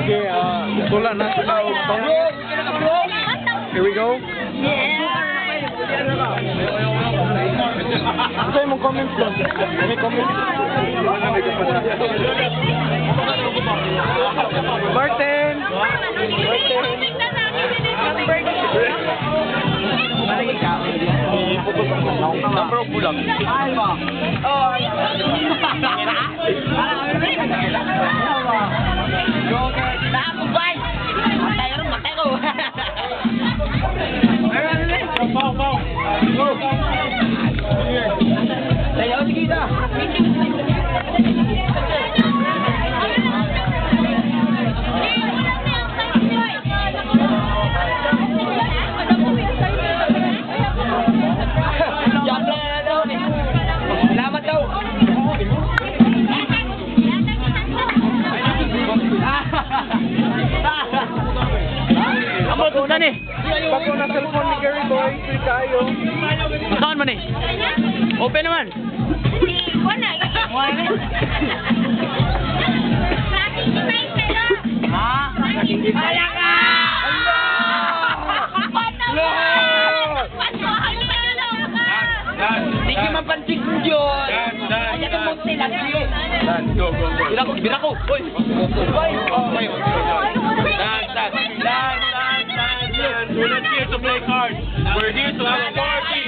Sige, tula na sila. Here we go. Ano yung mong comments doon? May comments? Martin! Number of bulag. Saan eh? Bako na cellphone ni Gary Boy, free kayo. Saan man eh? Open naman. Wala ka! Hindi ka mapansin ko yun. Kaya ka mo sila. Go. Bira ko. Uy. Dance. We're not here to play cards. We're here to have a party.